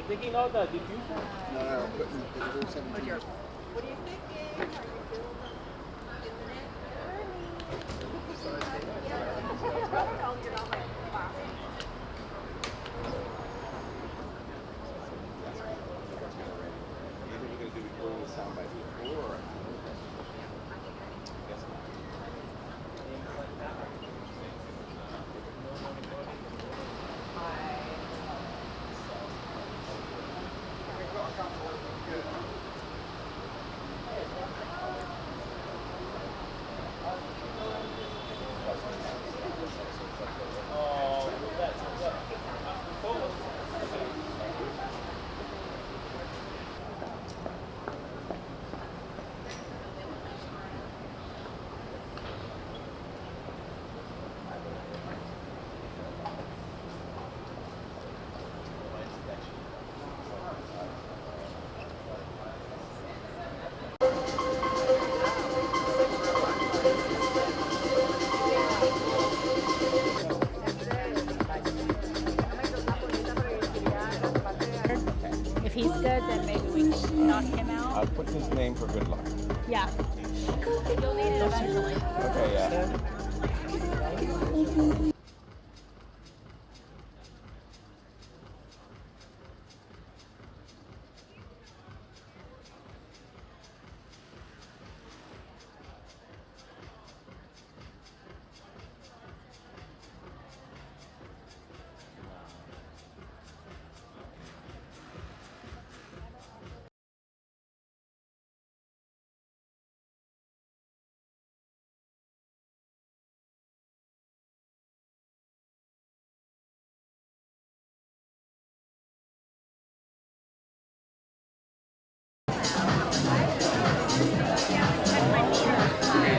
We're taking out the diffuser. No, no, putting the 17. What are you thinking? Are you feeling you're not like classic. You're going to do recording the sound by before or after? If he's good, then maybe we can knock him out. I'll put his name for good luck. Yeah. You'll need it eventually. Okay, yeah.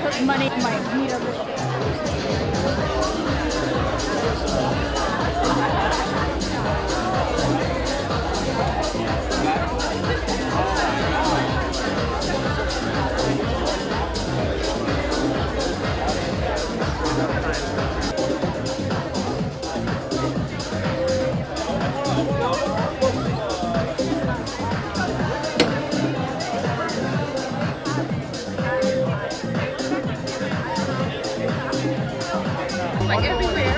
Put money in my meter machine. Like everywhere.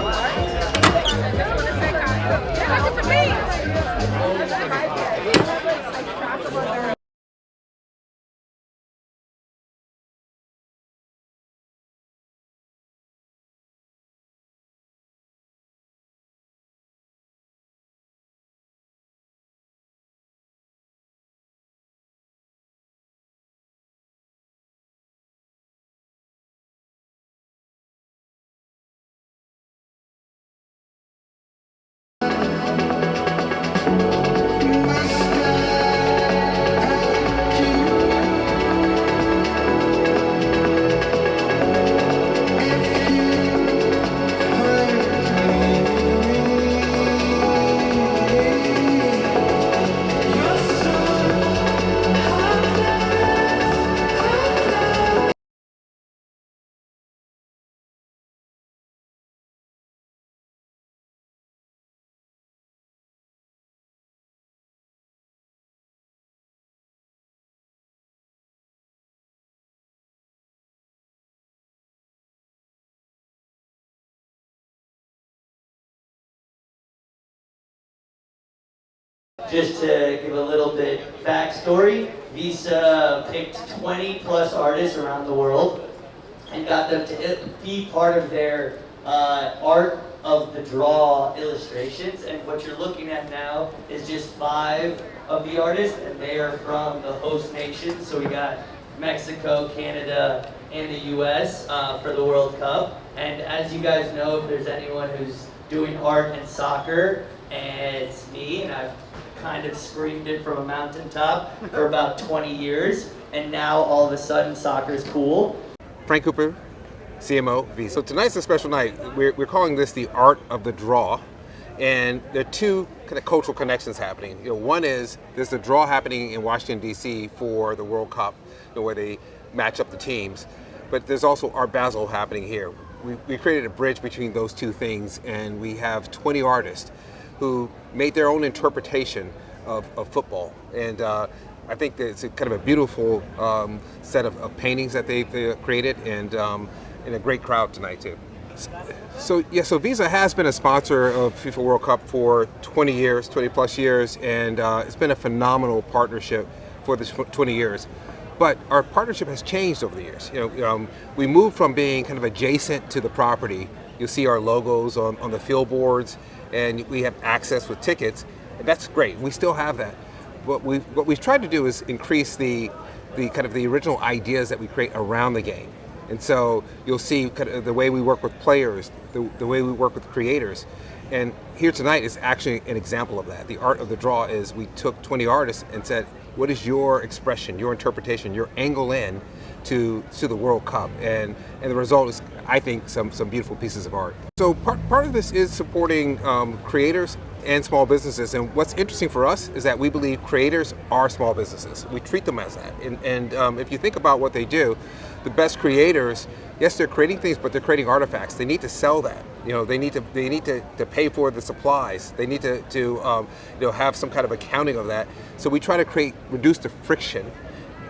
Just to give a little bit backstory, Visa picked 20 plus artists around the world and got them to be part of their art of the draw illustrations. And what you're looking at now is just 5 of the artists, and they are from the host nations. So we got Mexico, Canada, and the US for the World Cup. And as you guys know, if there's anyone who's doing art and soccer, and it's me, and I've kind of screamed it from a mountaintop for about 20 years, and now all of a sudden soccer's cool. Frank Cooper, CMO, Visa. So tonight's a special night. We're calling this the art of the draw, and there are 2 kind of cultural connections happening. One is there's a draw happening in Washington D.C. for the World Cup, where they match up the teams, but there's also Art Basel happening here. We created a bridge between those 2 things, and we have 20 artists who made their own interpretation of football. And I think that it's a kind of a beautiful set of paintings that they've created, and a great crowd tonight too. So Visa has been a sponsor of FIFA World Cup for 20 years, 20 plus years, and it's been a phenomenal partnership for the 20 years. But our partnership has changed over the years. We moved from being kind of adjacent to the property. You'll see our logos on the field boards, and we have access with tickets. And that's great. We still have that. What we've tried to do is increase the kind of the original ideas that we create around the game. And so you'll see kind of the way we work with players, the way we work with creators. And here tonight is actually an example of that. The art of the draw is we took 20 artists and said, what is your expression, your interpretation, your angle in to the World Cup? And the result is, I think, some beautiful pieces of art. So part of this is supporting creators and small businesses. And what's interesting for us is that we believe creators are small businesses. We treat them as that. And if you think about what they do, the best creators, yes, they're creating things, but they're creating artifacts. They need to sell that. They need to pay for the supplies. They need to have some kind of accounting of that. So we try to reduce the friction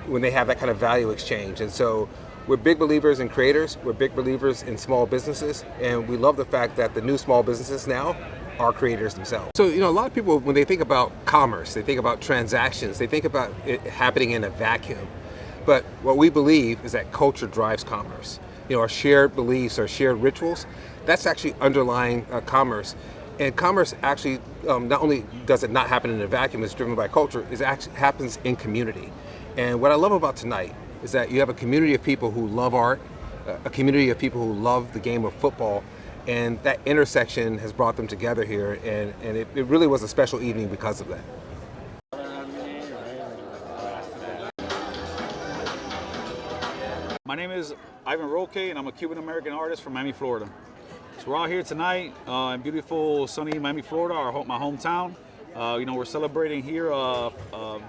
when they have that kind of value exchange. And so we're big believers in creators. We're big believers in small businesses, and we love the fact that the new small businesses now are creators themselves. So a lot of people, when they think about commerce, they think about transactions, they think about it happening in a vacuum. But what we believe is that culture drives commerce. Our shared beliefs, our shared rituals, that's actually underlying commerce. And commerce actually, not only does it not happen in a vacuum, it's driven by culture, it actually happens in community. And what I love about tonight is that you have a community of people who love art, a community of people who love the game of football, and that intersection has brought them together here, and it really was a special evening because of that. My name is Ivan Roque, and I'm a Cuban-American artist from Miami, Florida. So we're out here tonight in beautiful, sunny Miami, Florida, my hometown. We're celebrating here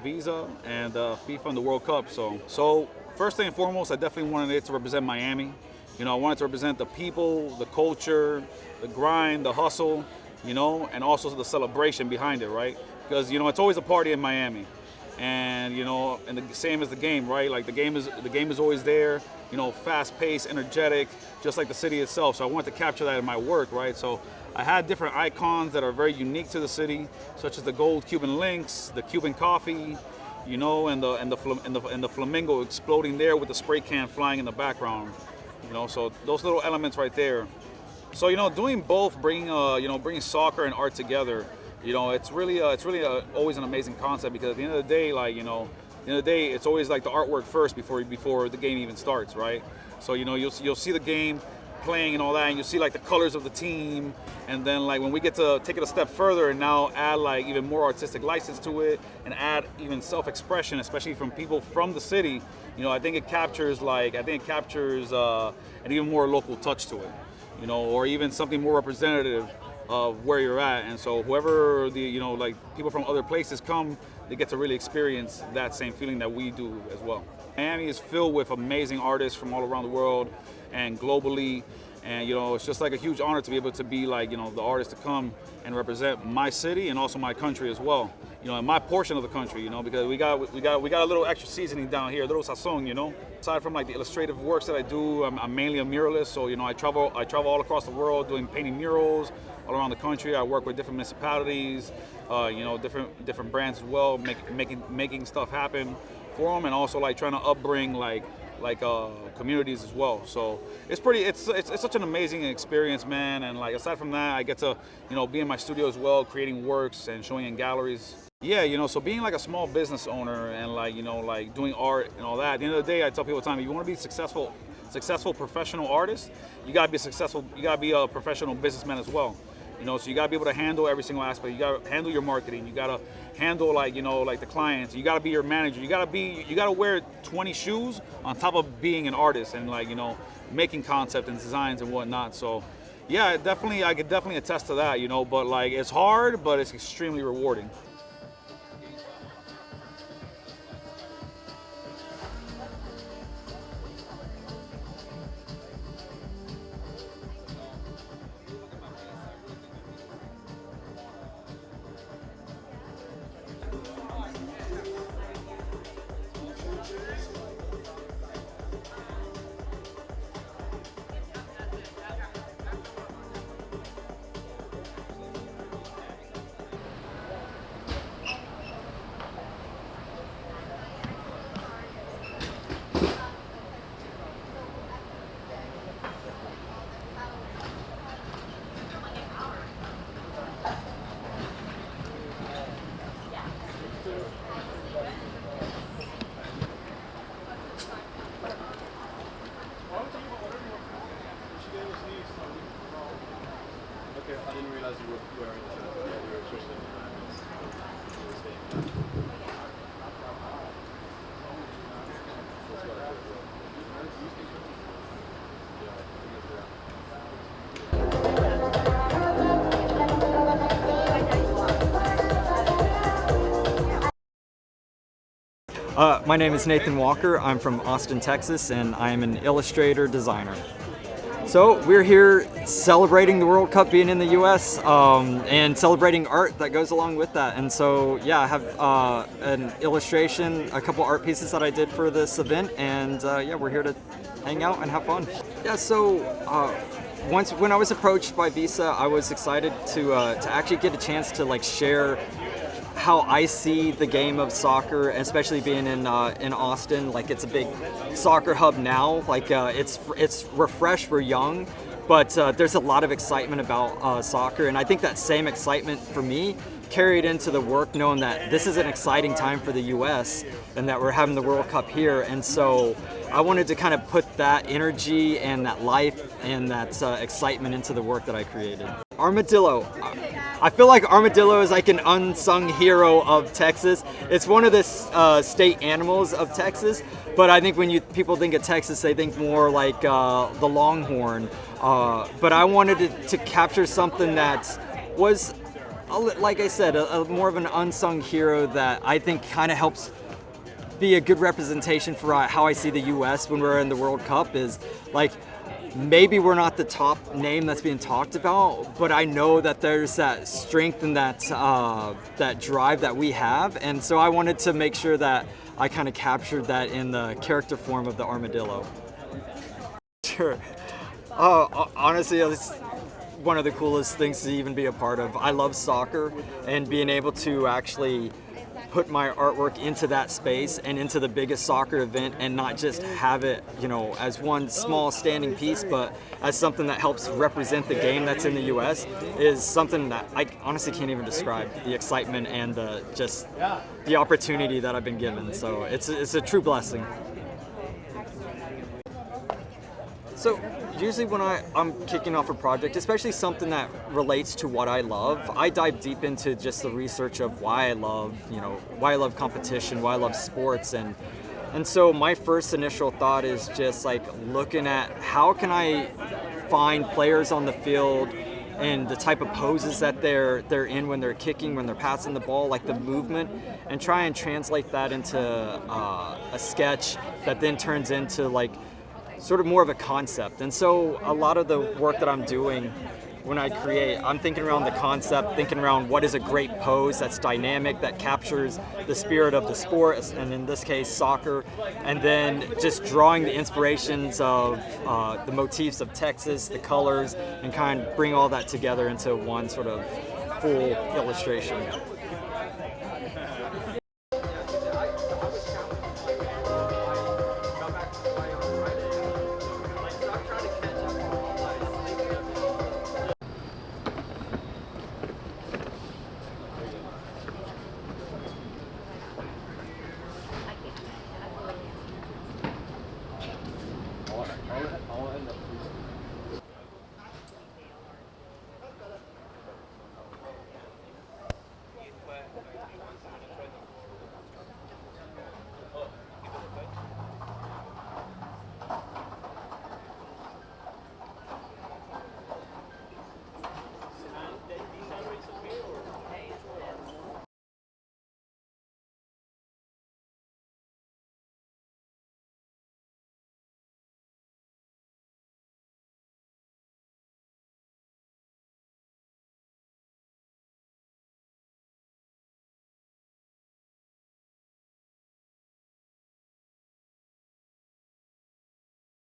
Visa and FIFA and the World Cup. So first and foremost, I definitely wanted it to represent Miami. I wanted to represent the people, the culture, the grind, the hustle, and also the celebration behind it, right? Because, it's always a party in Miami. And, and the same as the game, right? Like the game is always there, fast-paced, energetic, just like the city itself. So I wanted to capture that in my work, right? So I had different icons that are very unique to the city, such as the gold Cuban links, the Cuban coffee, and the flamingo exploding there with the spray can flying in the background. So those little elements right there. So doing both, bringing soccer and art together. It's really always an amazing concept, because at the end of the day, it's always like the artwork first before the game even starts, right? So you'll see the game playing and all that, and you'll see like the colors of the team, and then like when we get to take it a step further and now add like even more artistic license to it, and add even self-expression, especially from people from the city, I think it captures an even more local touch to it, or even something more representative of where you're at. And so whoever people from other places come, they get to really experience that same feeling that we do as well. Miami is filled with amazing artists from all around the world and globally. And it's just like a huge honor to be able to be the artist to come and represent my city and also my country as well. And my portion of the country, because we got a little extra seasoning down here, a little sazon, Aside from the illustrative works that I do, I'm mainly a muralist. So I travel all across the world doing painting murals all around the country. I work with different municipalities, different brands as well, making stuff happen for them, and also trying to upbring communities as well. So it's such an amazing experience, man. And aside from that, I get to be in my studio as well, creating works and showing in galleries. Yeah, so being a small business owner and doing art and all that, at the end of the day, I tell people all the time, if you want to be successful professional artist, you gotta be a professional businessman as well. So you gotta be able to handle every single aspect. You gotta handle your marketing. You gotta handle the clients. You gotta be your manager. You gotta wear 20 shoes on top of being an artist and making concept and designs and whatnot. So yeah, I could definitely attest to that. But it's hard, but it's extremely rewarding. My name is Nathan Walker. I'm from Austin, Texas, and I'm an illustrator designer. So we're here celebrating the World Cup being in the U.S. And celebrating art that goes along with that. And so yeah, I have an illustration, a couple art pieces that I did for this event, and yeah, we're here to hang out and have fun. Yeah, so when I was approached by Visa, I was excited to actually get a chance to like share how I see the game of soccer, especially being in Austin. Like, it's a big soccer hub now. Like, it's refreshed, we're young, but there's a lot of excitement about soccer, and I think that same excitement for me carried into the work, knowing that this is an exciting time for the U.S. and that we're having the World Cup here. And so I wanted to kind of put that energy and that life and that excitement into the work that I created. Armadillo. I feel like armadillo is like an unsung hero of Texas. It's one of the state animals of Texas, but I think when people think of Texas, they think more like the longhorn. But I wanted to capture something that was, like I said, more of an unsung hero that I think kind of helps be a good representation for how I see the U.S. when we're in the World Cup. Is like, maybe we're not the top name that's being talked about, but I know that there's that strength and that drive that we have, and so I wanted to make sure that I kind of captured that in the character form of the armadillo. Sure. Honestly, it's one of the coolest things to even be a part of. I love soccer, and being able to actually put my artwork into that space and into the biggest soccer event, and not just have it, you know, as one small standing piece, but as something that helps represent the game that's in the U.S. is something that I honestly can't even describe. The excitement and the opportunity that I've been given. So it's a true blessing. So usually when I'm kicking off a project, especially something that relates to what I love, I dive deep into just the research of why I love competition, why I love sports, and so my first initial thought is just like looking at how can I find players on the field and the type of poses that they're in when they're kicking, when they're passing the ball, like the movement, and try and translate that into a sketch that then turns into like sort of more of a concept. And so a lot of the work that I'm doing when I create, I'm thinking around the concept, thinking around what is a great pose that's dynamic, that captures the spirit of the sport, and in this case soccer, and then just drawing the inspirations of the motifs of Texas, the colors, and kind of bring all that together into one sort of full illustration.